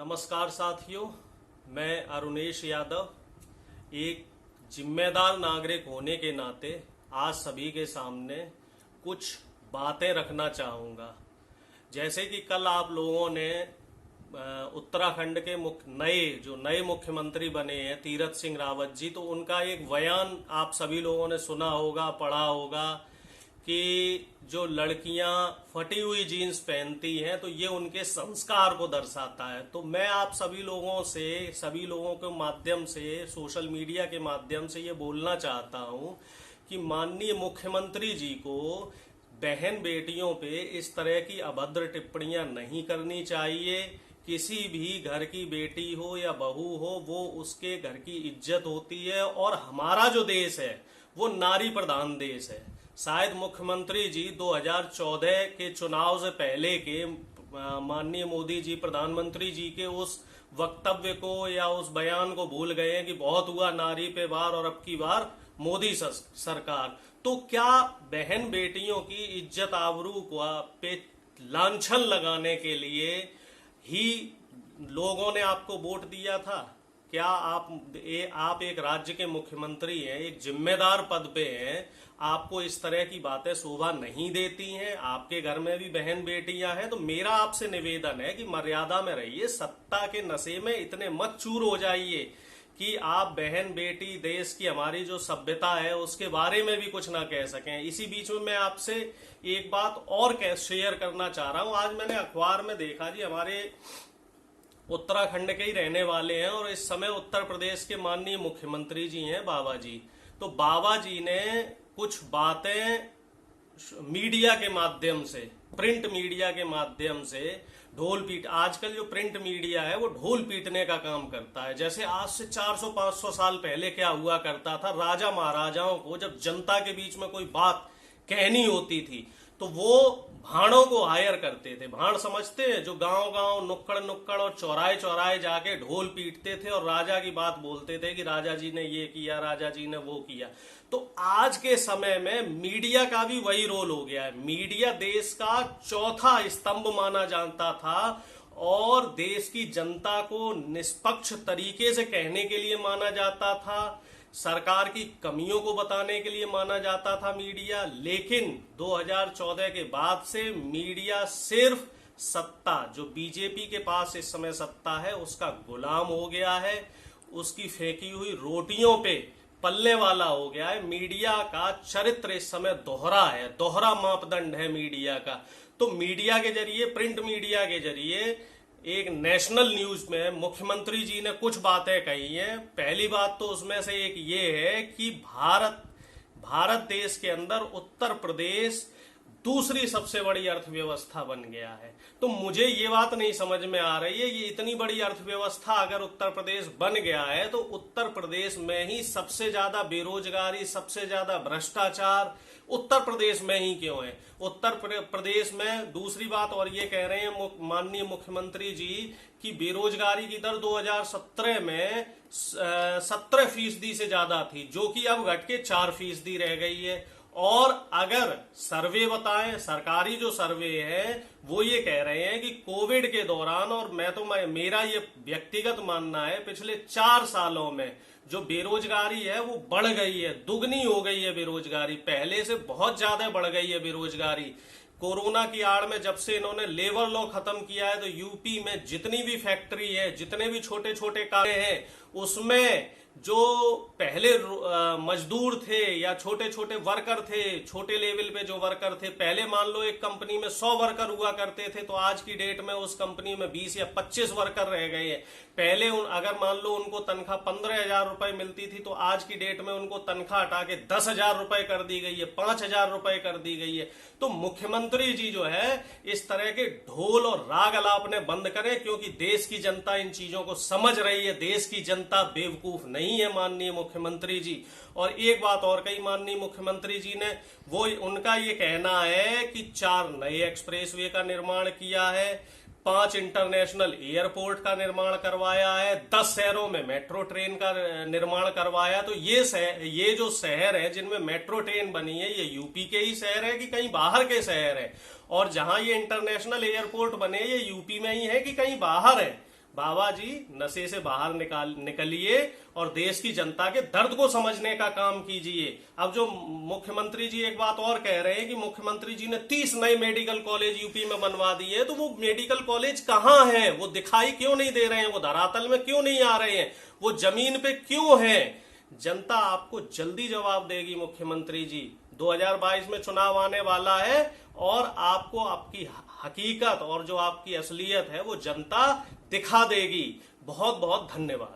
नमस्कार साथियों, मैं अरुणेश यादव एक जिम्मेदार नागरिक होने के नाते आज सभी के सामने कुछ बातें रखना चाहूँगा। जैसे कि कल आप लोगों ने उत्तराखंड के नए मुख्यमंत्री बने हैं तीरथ सिंह रावत जी, तो उनका एक बयान आप सभी लोगों ने सुना होगा, पढ़ा होगा कि जो लड़कियां फटी हुई जीन्स पहनती हैं तो ये उनके संस्कार को दर्शाता है। तो मैं आप सभी लोगों के माध्यम से, सोशल मीडिया के माध्यम से ये बोलना चाहता हूं कि माननीय मुख्यमंत्री जी को बहन बेटियों पे इस तरह की अभद्र टिप्पणियां नहीं करनी चाहिए। किसी भी घर की बेटी हो या बहू हो, वो उसके घर की इज्जत होती है और हमारा जो देश है वो नारी प्रधान देश है। शायद मुख्यमंत्री जी 2014 के चुनाव से पहले के माननीय मोदी जी, प्रधानमंत्री जी के उस वक्तव्य को या उस बयान को भूल गए हैं कि बहुत हुआ नारी पे वार और अब की बार मोदी सरकार। तो क्या बहन बेटियों की इज्जत आबरू को पे लांछन लगाने के लिए ही लोगों ने आपको वोट दिया था? क्या आप एक राज्य के मुख्यमंत्री हैं, एक जिम्मेदार पद पे हैं, आपको इस तरह की बातें शोभा नहीं देती हैं? आपके घर में भी बहन बेटियां हैं। तो मेरा आपसे निवेदन है कि मर्यादा में रहिए, सत्ता के नशे में इतने मत चूर हो जाइए कि आप बहन बेटी, देश की हमारी जो सभ्यता है उसके बारे में भी कुछ ना कह सकें। इसी बीच में मैं आपसे एक बात और शेयर करना चाह रहा हूं। आज मैंने अखबार में देखा जी, हमारे उत्तराखंड के ही रहने वाले हैं और इस समय उत्तर प्रदेश के माननीय मुख्यमंत्री जी हैं बाबा जी। तो बाबा जी ने कुछ बातें मीडिया के माध्यम से, प्रिंट मीडिया के माध्यम से आजकल जो प्रिंट मीडिया है वो ढोल पीटने का काम करता है। जैसे आज से 400-500 साल पहले क्या हुआ करता था, राजा महाराजाओं को जब जनता के बीच में कोई बात कहनी होती थी तो वो भाड़ों को हायर करते थे। भाड़ समझते हैं, जो गांव गांव, नुक्कड़ नुक्कड़ और चौराहे चौराहे जाके ढोल पीटते थे और राजा की बात बोलते थे कि राजा जी ने ये किया, राजा जी ने वो किया। तो आज के समय में मीडिया का भी वही रोल हो गया है। मीडिया देश का चौथा स्तंभ माना जाता था और देश की जनता को निष्पक्ष तरीके से कहने के लिए माना जाता था, सरकार की कमियों को बताने के लिए माना जाता था मीडिया। लेकिन 2014 के बाद से मीडिया सिर्फ सत्ता, जो बीजेपी के पास इस समय सत्ता है, उसका गुलाम हो गया है, उसकी फेंकी हुई रोटियों पे पलने वाला हो गया है। मीडिया का चरित्र इस समय दोहरा है, दोहरा मापदंड है मीडिया का। तो मीडिया के जरिए, प्रिंट मीडिया के जरिए एक नेशनल न्यूज में मुख्यमंत्री जी ने कुछ बातें कही हैं। पहली बात तो उसमें से एक ये है कि भारत देश के अंदर उत्तर प्रदेश दूसरी सबसे बड़ी अर्थव्यवस्था बन गया है। तो मुझे ये बात नहीं समझ में आ रही है, ये इतनी बड़ी अर्थव्यवस्था अगर उत्तर प्रदेश बन गया है तो उत्तर प्रदेश में ही सबसे ज्यादा बेरोजगारी, सबसे ज्यादा भ्रष्टाचार उत्तर प्रदेश में ही क्यों है? उत्तर प्रदेश में दूसरी बात और ये कह रहे हैं माननीय मुख्यमंत्री जी कि बेरोजगारी की दर 2017 में 17% से ज्यादा थी, जो कि अब घट के 4% रह गई है। और अगर सर्वे बताएं, सरकारी जो सर्वे है वो ये कह रहे हैं कि कोविड के दौरान, और मेरा ये व्यक्तिगत मानना है, पिछले 4 सालों में जो बेरोजगारी है वो बढ़ गई है, दुगनी हो गई है बेरोजगारी, पहले से बहुत ज्यादा बढ़ गई है बेरोजगारी। कोरोना की आड़ में जब से इन्होंने लेबर लॉ खत्म किया है तो यूपी में जितनी भी फैक्ट्री है, जितने भी छोटे छोटे कार्य हैं, उसमें जो पहले मजदूर थे या छोटे छोटे वर्कर थे, छोटे लेवल पे जो वर्कर थे, पहले मान लो एक कंपनी में 100 वर्कर हुआ करते थे तो आज की डेट में उस कंपनी में 20 या 25 वर्कर रह गए हैं। पहले अगर मान लो उनको तनख्वाह 15,000 रुपए मिलती थी तो आज की डेट में उनको तनख्वाह हटा के 10,000 रुपए कर दी गई है, 5,000 रुपए कर दी गई है। तो मुख्यमंत्री जी जो है इस तरह के ढोल और राग अलापने बंद करें, क्योंकि देश की जनता इन चीजों को समझ रही है। देश की जनता बेवकूफ नहीं है माननीय मुख्यमंत्री जी। और एक बात और कही माननीय मुख्यमंत्री जी ने, वो उनका ये कहना है कि 4 नए एक्सप्रेसवे का निर्माण किया है, 5 इंटरनेशनल एयरपोर्ट का निर्माण करवाया है, 10 शहरों में मेट्रो ट्रेन का निर्माण करवाया। तो ये जो शहर है जिनमें मेट्रो ट्रेन बनी है, ये यूपी के ही शहर है कि कहीं बाहर के शहर है? और जहां ये इंटरनेशनल एयरपोर्ट बने ये यूपी में ही है कि कहीं बाहर है? बाबा जी नशे से बाहर निकलिए और देश की जनता के दर्द को समझने का काम कीजिए। अब जो मुख्यमंत्री जी एक बात और कह रहे हैं कि मुख्यमंत्री जी ने 30 नए मेडिकल कॉलेज यूपी में बनवा दिए, तो वो मेडिकल कॉलेज कहाँ हैं? वो दिखाई क्यों नहीं दे रहे हैं? वो धरातल में क्यों नहीं आ रहे हैं? वो जमीन पे क्यों हैं? जनता आपको जल्दी जवाब देगी मुख्यमंत्री जी। 2022 में चुनाव आने वाला है और आपको आपकी हकीकत और जो आपकी असलियत है वो जनता दिखा देगी। बहुत बहुत धन्यवाद।